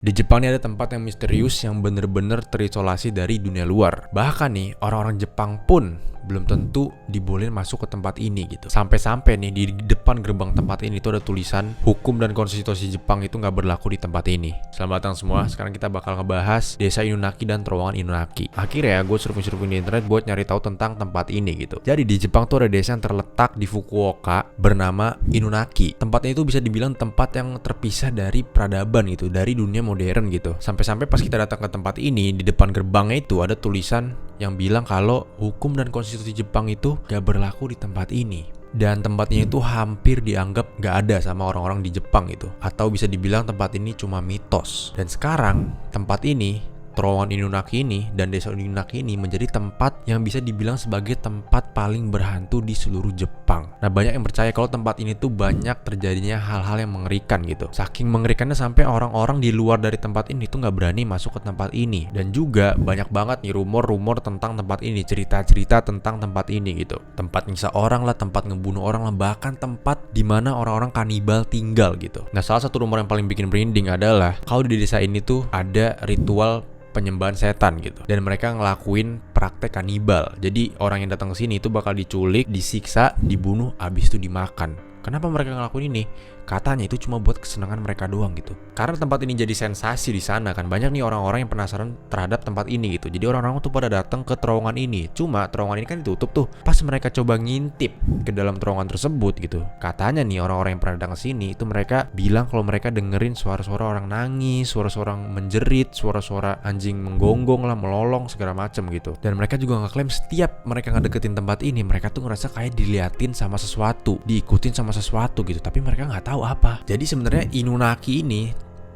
Di Jepang nih ada tempat yang misterius yang bener-bener terisolasi dari dunia luar. Bahkan nih, orang-orang Jepang pun belum tentu dibolehin masuk ke tempat ini gitu. Sampai-sampai nih di depan gerbang tempat ini tuh ada tulisan hukum dan konstitusi Jepang itu nggak berlaku di tempat ini. Selamat datang semua, sekarang kita bakal ngebahas desa Inunaki dan terowongan Inunaki. Akhirnya gue surfing-surfing di internet buat nyari tahu tentang tempat ini gitu. Jadi di Jepang tuh ada desa yang terletak di Fukuoka bernama Inunaki. Tempatnya itu bisa dibilang tempat yang terpisah dari peradaban gitu, dari dunia modern gitu. Sampai-sampai pas kita datang ke tempat ini, di depan gerbangnya itu ada tulisan yang bilang kalau hukum dan konstitusi Jepang itu gak berlaku di tempat ini. Dan tempatnya itu hampir dianggap gak ada sama orang-orang di Jepang gitu. Atau bisa dibilang tempat ini cuma mitos. Dan sekarang tempat ini, terowongan Inunaki ini dan desa Inunaki ini menjadi tempat yang bisa dibilang sebagai tempat paling berhantu di seluruh Jepang. Nah, banyak yang percaya kalau tempat ini tuh banyak terjadinya hal-hal yang mengerikan gitu. Saking mengerikannya sampai orang-orang di luar dari tempat ini tuh nggak berani masuk ke tempat ini. Dan juga banyak banget nih rumor-rumor tentang tempat ini, cerita-cerita tentang tempat ini gitu. Tempat nyiksa orang lah, tempat ngebunuh orang lah, bahkan tempat di mana orang-orang kanibal tinggal gitu. Nah, salah satu rumor yang paling bikin merinding adalah kalau di desa ini tuh ada ritual penyembahan setan gitu, dan mereka ngelakuin praktek kanibal. Jadi orang yang datang ke sini itu bakal diculik, disiksa, dibunuh, abis itu dimakan. Kenapa mereka ngelakuin ini? Katanya itu cuma buat kesenangan mereka doang gitu. Karena tempat ini jadi sensasi di sana kan. Banyak nih orang-orang yang penasaran terhadap tempat ini gitu. Jadi orang-orang tuh pada datang ke terowongan ini. Cuma terowongan ini kan ditutup tuh. Pas mereka coba ngintip ke dalam terowongan tersebut gitu, katanya nih orang-orang yang pernah datang ke sini itu mereka bilang kalau mereka dengerin suara-suara orang nangis, suara-suara menjerit, suara-suara anjing menggonggong lah, melolong segala macem gitu. Dan mereka juga ngeklaim setiap mereka ngedeketin tempat ini, mereka tuh ngerasa kayak diliatin sama sesuatu, diikutin sama sesuatu gitu. Tapi mereka nggak tahu apa. Jadi sebenarnya Inunaki ini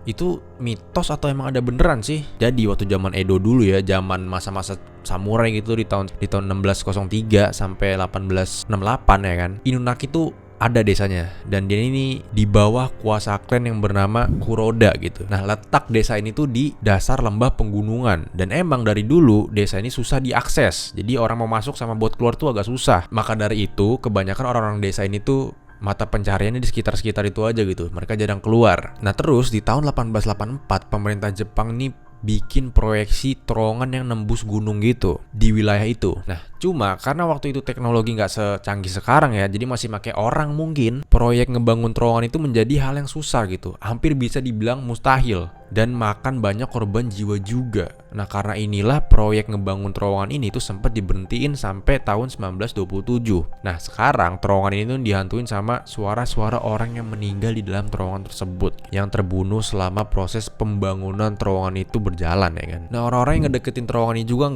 itu mitos atau emang ada beneran sih? Jadi waktu zaman Edo dulu ya, zaman masa-masa samurai gitu di tahun 1603 sampai 1868 ya kan. Inunaki itu ada desanya, dan dia ini di bawah kuasa klan yang bernama Kuroda gitu. Nah, letak desa ini tuh di dasar lembah penggunungan, dan emang dari dulu desa ini susah diakses. Jadi orang mau masuk sama buat keluar tuh agak susah. Maka dari itu kebanyakan orang-orang desa ini tuh mata pencariannya di sekitar-sekitar itu aja gitu. Mereka jarang keluar. Nah, terus di tahun 1884 pemerintah Jepang nih bikin proyeksi terowongan yang nembus gunung gitu di wilayah itu. Nah, cuma karena waktu itu teknologi nggak secanggih sekarang ya, jadi masih pakai orang mungkin. Proyek ngebangun terowongan itu menjadi hal yang susah gitu, hampir bisa dibilang mustahil, dan makan banyak korban jiwa juga. Nah, karena inilah proyek ngebangun terowongan ini tuh sempat diberhentiin sampai tahun 1927. Nah, sekarang terowongan ini tuh dihantuin sama suara-suara orang yang meninggal di dalam terowongan tersebut, yang terbunuh selama proses pembangunan terowongan itu berjalan ya kan. Nah, orang-orang yang ngedeketin terowongan ini juga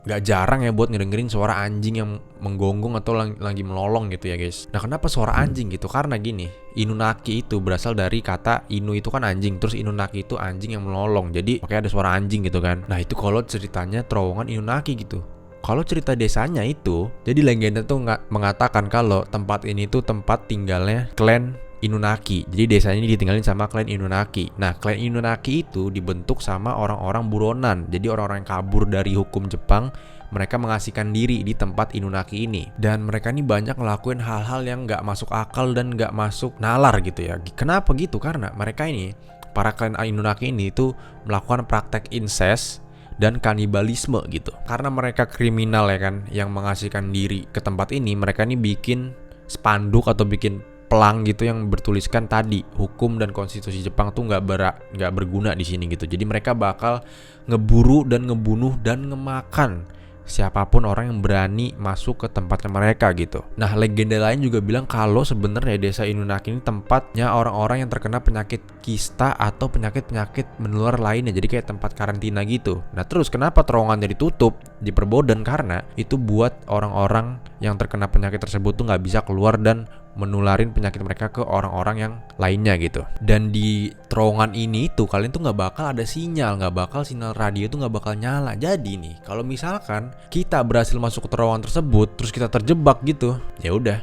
nggak jarang ya buat ngedengerin suara anjing yang menggonggong atau lagi melolong gitu ya guys. Nah, kenapa suara anjing gitu? Karena gini, Inunaki itu berasal dari kata Inu itu kan anjing, terus Inunaki itu anjing yang melolong. Jadi makanya ada suara anjing gitu kan. Nah, itu kalau ceritanya terowongan Inunaki gitu. Kalau cerita desanya itu, jadi legenda tuh mengatakan kalau tempat ini tuh tempat tinggalnya klan Inunaki. Jadi desanya ini ditinggalin sama klan Inunaki. Nah, klan Inunaki itu dibentuk sama orang-orang buronan. Jadi orang-orang yang kabur dari hukum Jepang, mereka mengasihkan diri di tempat Inunaki ini. Dan mereka ini banyak ngelakuin hal-hal yang gak masuk akal dan gak masuk nalar gitu ya. Kenapa gitu? Karena mereka ini, para klan Inunaki ini tuh melakukan praktek incest dan kanibalisme gitu. Karena mereka kriminal ya kan, yang mengasihkan diri ke tempat ini, mereka ini bikin spanduk atau bikin pelang gitu yang bertuliskan tadi hukum dan konstitusi Jepang tuh nggak berguna di sini gitu. Jadi mereka bakal ngeburu dan ngebunuh dan ngemakan siapapun orang yang berani masuk ke tempatnya mereka gitu. Nah, legenda lain juga bilang kalau sebenarnya desa Inunaki ini tempatnya orang-orang yang terkena penyakit kista atau penyakit-penyakit menular lainnya. Jadi kayak tempat karantina gitu. Nah, terus kenapa terowongannya ditutup, diperboden? Karena itu buat orang-orang yang terkena penyakit tersebut tuh nggak bisa keluar dan menularin penyakit mereka ke orang-orang yang lainnya gitu. Dan di terowongan ini tuh kalian tuh nggak bakal ada sinyal, nggak bakal sinyal radio tuh nggak bakal nyala. Jadi nih, kalau misalkan kita berhasil masuk ke terowongan tersebut terus kita terjebak gitu, ya udah,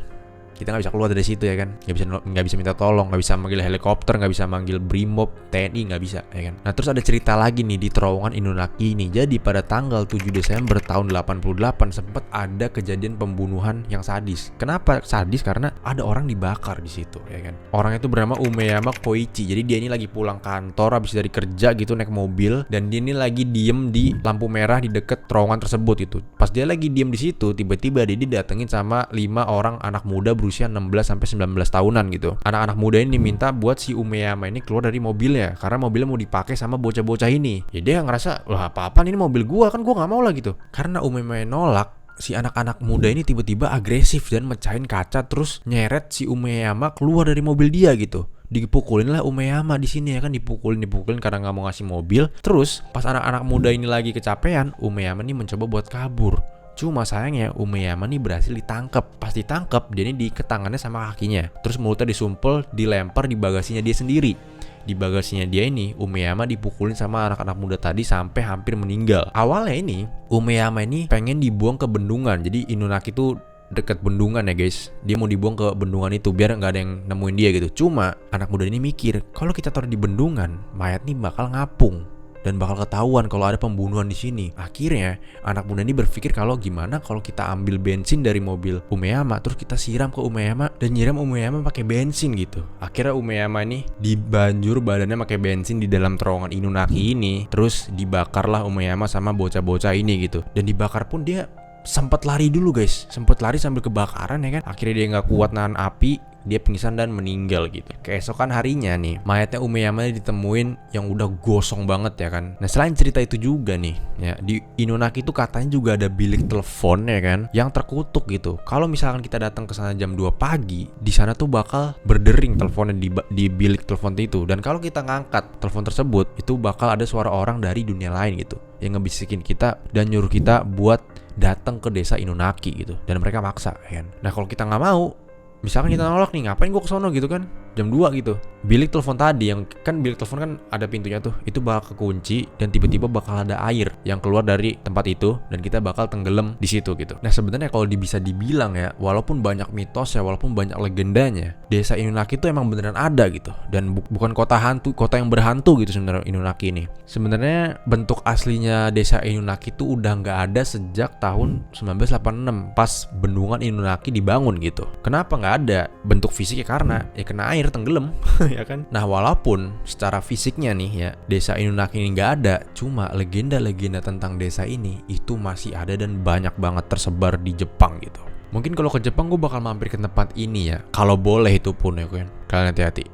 kita nggak bisa keluar dari situ ya kan, nggak bisa minta tolong, nggak bisa manggil helikopter, nggak bisa manggil brimob, TNI, nggak bisa ya kan. Nah terus ada cerita lagi nih di terowongan Inunaki ini. Jadi pada tanggal 7 Desember tahun 88 sempat ada kejadian pembunuhan yang sadis. Kenapa sadis? Karena ada orang dibakar di situ ya kan. Orangnya itu bernama Umeyama Koichi. Jadi dia ini lagi pulang kantor habis dari kerja gitu, naik mobil, dan dia ini lagi diem di lampu merah di deket terowongan tersebut itu. Pas dia lagi diem di situ, tiba-tiba dia didatengin sama 5 orang anak muda berusia 16 sampai 19 tahunan gitu. Anak-anak muda ini minta buat si Umeyama ini keluar dari mobilnya karena mobilnya mau dipakai sama bocah-bocah ini. Ya dia ngerasa, wah apa-apaan ini mobil gua, kan gua nggak mau lah gitu. Karena Umeyama nolak, si anak-anak muda ini tiba-tiba agresif dan mecahin kaca terus nyeret si Umeyama keluar dari mobil dia gitu. Dipukulin lah Umeyama di sini ya kan, dipukulin karena nggak mau ngasih mobil. Terus pas anak-anak muda ini lagi kecapean, Umeyama ini mencoba buat kabur. Cuma sayangnya Umeyama nih berhasil ditangkap. Pas ditangkap, dia ini diikat tangannya sama kakinya. Terus mulutnya disumpel, dilempar di bagasinya dia sendiri. Di bagasinya dia ini, Umeyama dipukulin sama anak-anak muda tadi sampai hampir meninggal. Awalnya ini, Umeyama ini pengen dibuang ke bendungan. Jadi Inunaki itu deket bendungan ya guys. Dia mau dibuang ke bendungan itu biar nggak ada yang nemuin dia gitu. Cuma anak muda ini mikir, kalau kita taruh di bendungan, mayat nih bakal ngapung dan bakal ketahuan kalau ada pembunuhan di sini. Akhirnya anak muda ini berpikir kalau gimana kalau kita ambil bensin dari mobil Umeyama terus kita siram ke Umeyama dan nyiram Umeyama pakai bensin gitu. Akhirnya Umeyama ini dibanjur badannya pakai bensin di dalam terowongan Inunaki ini. Terus dibakarlah Umeyama sama bocah-bocah ini gitu. Dan dibakar pun dia sempat lari dulu guys, sempat lari sambil kebakaran ya kan. Akhirnya dia nggak kuat nahan api, dia pingsan dan meninggal gitu. Keesokan harinya nih, mayatnya Umeyama ditemuin yang udah gosong banget ya kan. Nah selain cerita itu juga nih ya, di Inunaki itu katanya juga ada bilik telepon ya kan, yang terkutuk gitu. Kalau misalkan kita datang ke sana jam 2 pagi, di sana tuh bakal berdering teleponnya di bilik telepon itu. Dan kalau kita ngangkat telepon tersebut, itu bakal ada suara orang dari dunia lain gitu yang ngebisikin kita dan nyuruh kita buat datang ke desa Inunaki gitu. Dan mereka maksa ya kan. Nah kalau kita nggak mau, misalkan kita nolak nih, ngapain gua kesono gitu kan, jam 2 gitu. Bilik telepon tadi, yang kan bilik telepon kan ada pintunya tuh, itu bakal kekunci dan tiba-tiba bakal ada air yang keluar dari tempat itu dan kita bakal tenggelam di situ gitu. Nah sebenarnya kalau bisa dibilang ya, walaupun banyak mitos ya, walaupun banyak legendanya, desa Inunaki itu emang beneran ada gitu. Dan bukan kota hantu, kota yang berhantu gitu sebenarnya Inunaki ini. Sebenarnya bentuk aslinya desa Inunaki itu udah nggak ada sejak tahun 1986 pas bendungan Inunaki dibangun gitu. Kenapa nggak ada bentuk fisiknya? Karena ya kena air, tenggelam ya kan. Nah walaupun secara fisiknya nih ya desa Inunaki ini nggak ada, cuma legenda-legenda tentang desa ini itu masih ada dan banyak banget tersebar di Jepang gitu. Mungkin kalau ke Jepang gue bakal mampir ke tempat ini ya, kalau boleh itu pun ya kan. Kalian hati-hati.